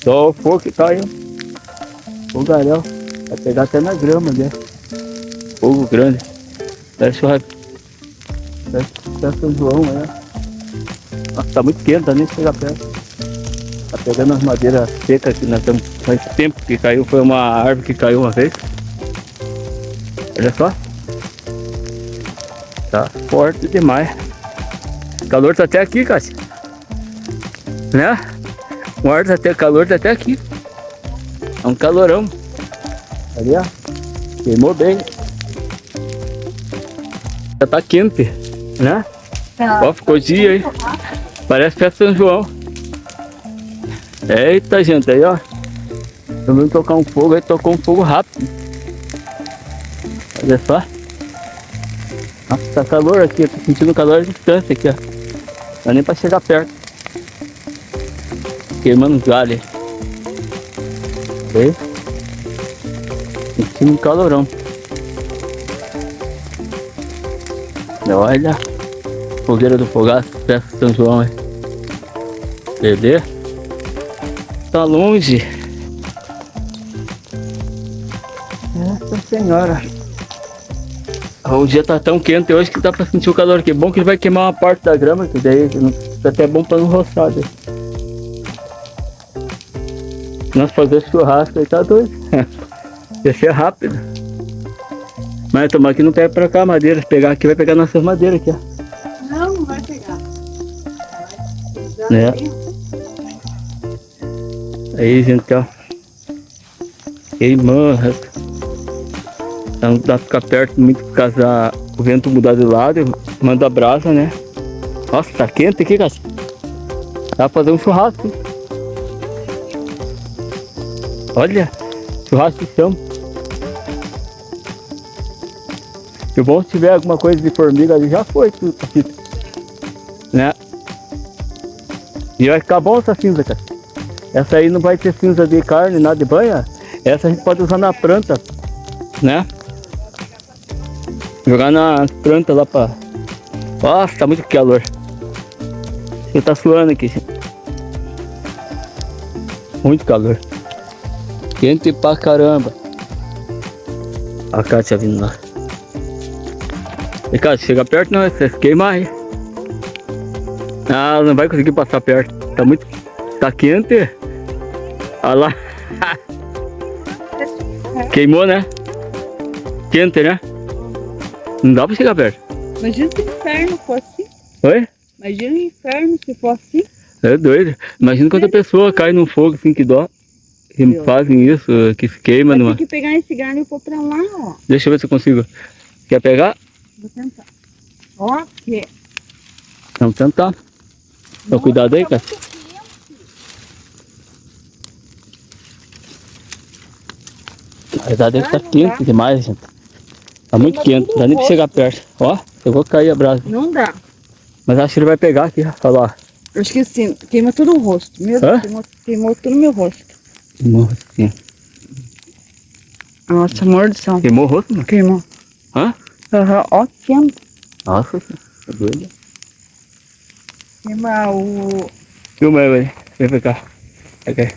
Só o fogo que tá aí, ó. Fogaréu. Vai pegar até na grama, né? Fogo grande. Parece churrasco. Parece São João, é. Nossa, tá muito quente, tá nem chegar perto. Tá pegando as madeiras secas que nós estamos. Faz tempo que caiu, foi uma árvore que caiu uma vez. Olha só. Tá forte demais. O calor tá até aqui, Cássia. Né? O ar tá até, calor tá até aqui. É um calorão. Ali, ó. Queimou bem. Já tá quente, né? Ó, ficou dia aí. Parece festa São João. Eita, gente, aí, ó. Também tocar um fogo aí, tocou um fogo rápido. Olha só. Nossa, tá calor aqui, eu tô sentindo calor à distância aqui, ó. Não dá nem pra chegar perto. Queimando os galhos. Vê? Sentindo um calorão. Olha. Fogueira do Fogaço, festa São João, aí. Bebê. Tá longe. Nossa Senhora. O dia tá tão quente hoje que dá pra sentir o calor aqui. Bom que ele vai queimar uma parte da grama, que daí é até bom pra não roçar. Daí. Nós fazer churrasco aí tá doido. Ia ser rápido. Mas tomar que não pega pra cá a madeira. Se pegar aqui vai pegar nossas madeiras aqui, ó. Não, não vai pegar. É. Aí, gente, ó. Queimando. Não dá pra ficar perto muito por causa do vento mudar de lado. Manda brasa, né? Nossa, tá quente aqui, cara. Dá pra fazer um churrasco. Olha, churrasco de chão. Que bom se tiver alguma coisa de formiga ali, já foi tudo, né? E vai ficar bom essa cinza, cara. Essa aí não vai ter cinza de carne, nada de banha. Essa a gente pode usar na planta, né? Jogar na planta lá pra... Nossa, tá muito calor. Você tá suando aqui, gente. Muito calor. Quente pra caramba. A Kátia vindo lá. E Kátia, chega perto não, você queima aí. Ah, não vai conseguir passar perto. Tá muito... Tá quente. Olha lá. Queimou, né? Quente, né? Não dá pra chegar perto. Imagina se o inferno fosse. Oi? Imagina o inferno se fosse. É doido. Imagina quanta pessoa cai num fogo assim que dó. Que fazem isso, que se queima numa... Tem que pegar esse galho e pôr pra lá, ó. Deixa eu ver se eu consigo. Quer pegar? Vou tentar. Ó, que... Vamos tentar. Então, cuidado aí, cara. Na verdade deve estar quente demais, gente. Tá muito quente, não dá nem pra chegar perto. Ó, eu vou cair a brasa. Não dá. Mas acho que ele vai pegar aqui, olha lá. Eu esqueci, queima todo o rosto. Meu Deus, queimou todo o meu rosto. Queimou assim. Nossa, mordição. Queimou o rosto, não? Queimou. Hã? Aham, ó, queima. Nossa, tá doido. Queima o... Filma aí, velho. Vem pra cá. Aqui.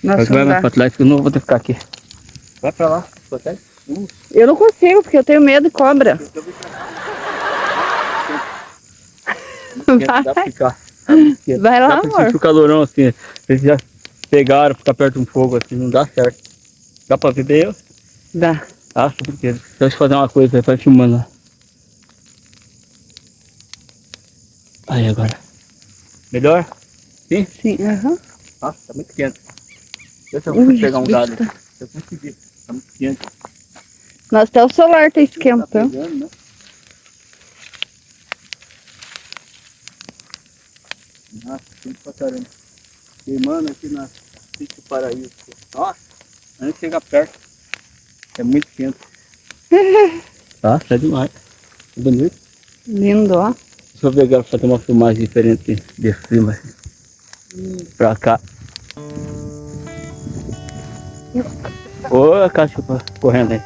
Nossa, Vai não mais dá. pra trás que eu não vou ter que ficar aqui. Vai pra lá, pra trás. Eu não consigo, porque eu tenho medo de cobra. Dá pra ficar. Vai lá, dá pra amor. sentir o calorão assim. Eles já pegaram, ficar perto de um fogo assim, não dá certo. Dá pra ver bem eu? Dá. Ah, porque deixa eu fazer uma coisa aí, vai filmando lá. Aí agora. Melhor? Sim? Sim, aham. Nossa, tá muito quente. Deixa eu pegar um bicho galho. tá- Eu consegui. Tá muito quente. Nossa, até o celular tá Tá esquentando. pegando, né? Nossa, quente pra caramba. Queimando aqui na Sítio Paraíso. Nossa, nem chega perto. É muito quente. Tá, tá demais. Tá bonito. Lindo, ó. Deixa eu ver agora pra fazer uma filmagem diferente de cima. Assim. Pra cá. Ô, a caixa correndo aí.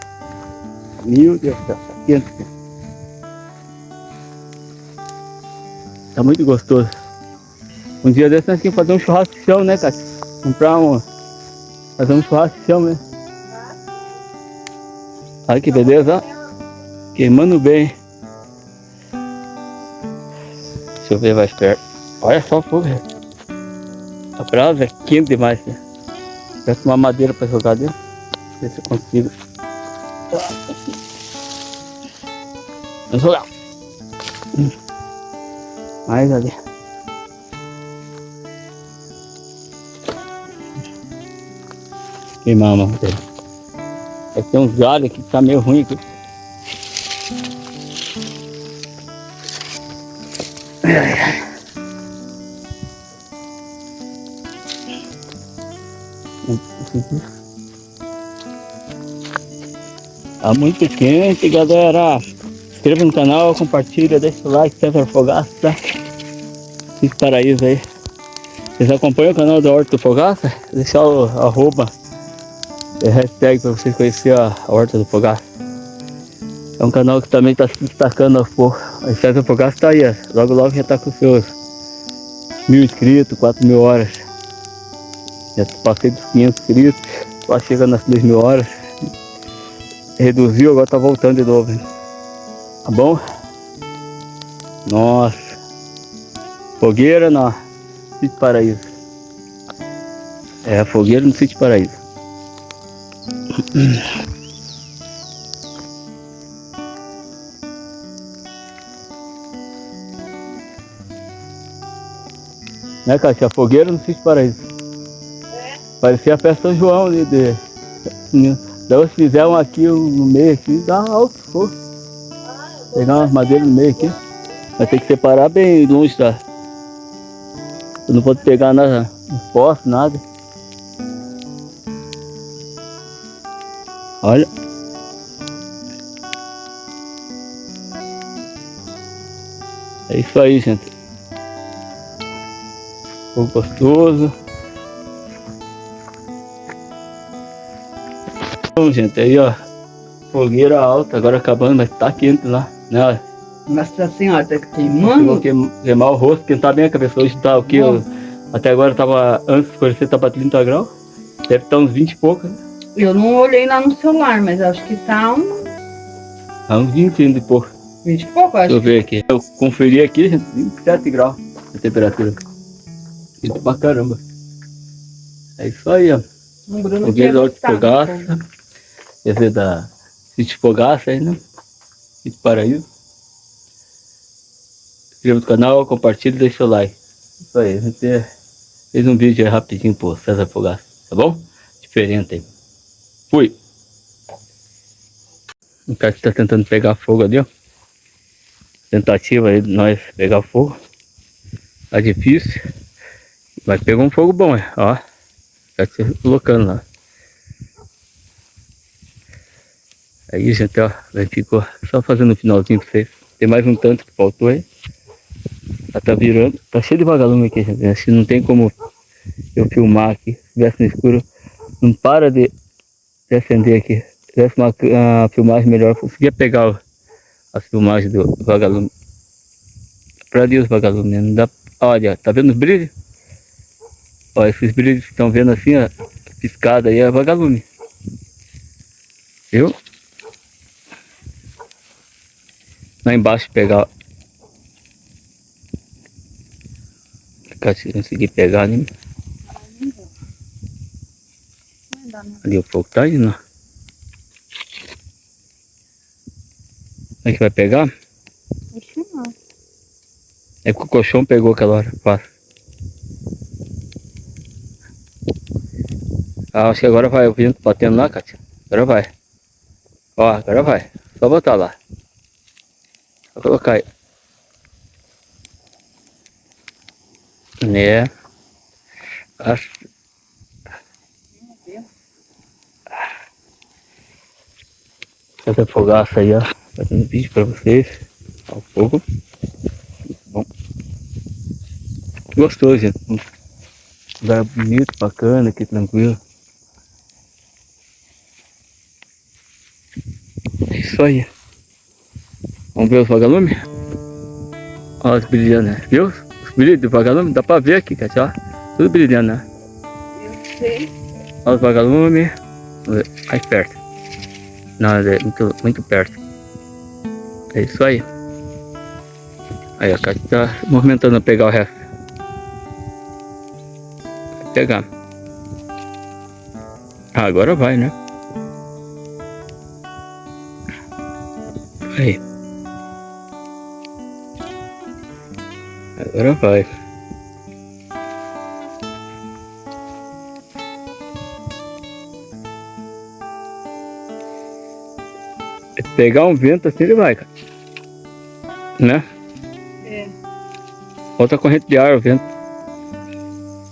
Meu Deus do céu, tá quente. Tá muito gostoso. Um dia desse nós tínhamos que fazer um churrasco de chão, né, Cátia? Comprar fazer um churrasco, né? Olha que beleza, ó. Queimando bem. Deixa eu ver mais perto. Olha só o fogo, velho. A brasa é quente demais, né? Peço uma madeira pra jogar dentro. Ver se eu consigo. Vamos jogar. Mais ali. Queimar a madeira. Aqui tem uns galhos aqui que tá meio ruim aqui. Tá muito quente, galera. Se inscreva no canal, compartilha, deixa o like, César Fogaça. Esse paraíso aí. Vocês acompanham o canal da Horta do Fogaça? Deixar o arroba e hashtag para vocês conhecerem a Horta do Fogaça. É um canal que também está se destacando aos poucos. A César Fogaça está aí, ó. Logo logo já está com seus 1000 inscritos, 4000 horas. Já passei dos 500 inscritos, quase chegando nas 2000 horas. Reduziu, agora tá voltando de novo, hein? Tá bom? Nossa. Fogueira no Sítio Paraíso. É, fogueira no Sítio Paraíso. Né, Cátia? A fogueira no Sítio Paraíso. É. Parecia a festa São João ali de... Então se fizer um aqui no meio aqui, dá alto fogo. Pegar umas madeiras no meio aqui. Vai ter que separar bem longe, tá? Eu não pode pegar nada nos postos, nada. Olha. É isso aí, gente. Fogo gostoso. Bom, gente, aí ó, fogueira alta, agora acabando, mas tá quente lá, né? Nossa senhora, tá queimando? Queimar o rosto, esquentar bem a cabeça. Hoje tá o que? Até agora tava, antes de escurecer, tava 30 graus. Deve estar uns 20 e pouco, né? Eu não olhei lá no celular, mas acho que tá uns 20 e pouco. 20 e pouco, acho. Deixa eu ver aqui. Eu conferi aqui, gente, 27 graus a temperatura. Quente pra caramba. É isso aí, ó. Fogueira da Horta do Fogaça. Esse é da Sítio Fogaça aí, né? Sítio Paraíso. Se inscreva no canal, compartilhe e deixa o like. Isso aí, a gente fez um vídeo aí rapidinho pro César Fogaça, tá bom? Diferente aí. Fui! O cara que tá tentando pegar fogo ali, ó. Tentativa aí de nós pegar fogo. Tá difícil. Mas pegou um fogo bom, ó. Tá se colocando lá. Aí, gente, ó, ficou só fazendo o finalzinho pra vocês. Tem mais um tanto que faltou aí. Já tá virando. Tá cheio de vagalume aqui, gente. Acho que não tem como eu filmar aqui. Se tivesse no escuro, não para de acender aqui. Se tivesse uma filmagem melhor, eu conseguia pegar as filmagens do vagalume. Pra ali os vagalumes, né? Não dá. Olha, tá vendo os brilhos? Olha, esses brilhos que estão vendo assim, ó, piscada aí é vagalume. Viu? Lá embaixo pegar. Se conseguir pegar, né? Ali o fogo tá indo. Como é que vai pegar? Acho não. É que o colchão pegou aquela hora. Fácil. Ah, acho que agora vai o vento batendo lá, Cátia. Agora vai. Ó, agora vai. Só botar lá. Vou colocar aí. Né? Acho. Essa fogaça aí, ó. Fazendo vídeo pra vocês. Ao fogo. Bom. Gostoso, gente. Lugar bonito, bacana, aqui tranquilo. É isso aí. Vamos ver os vagalumes? Olha os brilhando, né? Viu? Os brilhos do vagalume, dá pra ver aqui, Cátia, ó. Tudo brilhando, né? Sim. Olha os vagalumes. Mais perto. Não, é muito, muito perto. É isso aí. Aí a Cátia tá movimentando a pegar o resto. Vai pegar. Ah, agora vai, né? Aí. Agora vai. Se pegar um vento assim ele vai, cara. Né? É. Outra corrente de ar, o vento.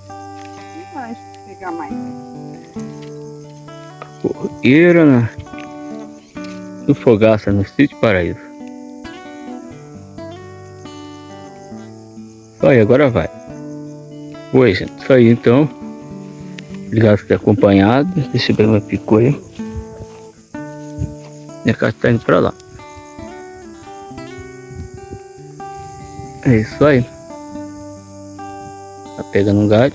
Não vai pegar mais. Correira no Fogaça, no Sítio Paraíso. Aí, agora vai. Oi, gente. Isso aí, então. Obrigado por ter acompanhado. Deixa eu ver uma picou aí. Minha casa tá indo pra lá. É isso aí. Tá pegando um galho.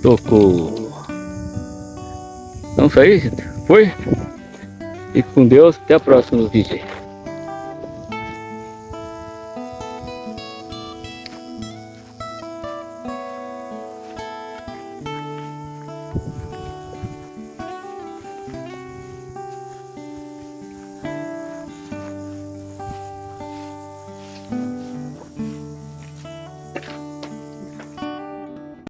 Tocou. Então isso aí, gente. Foi. Fique com Deus. Até a próxima vídeo aí.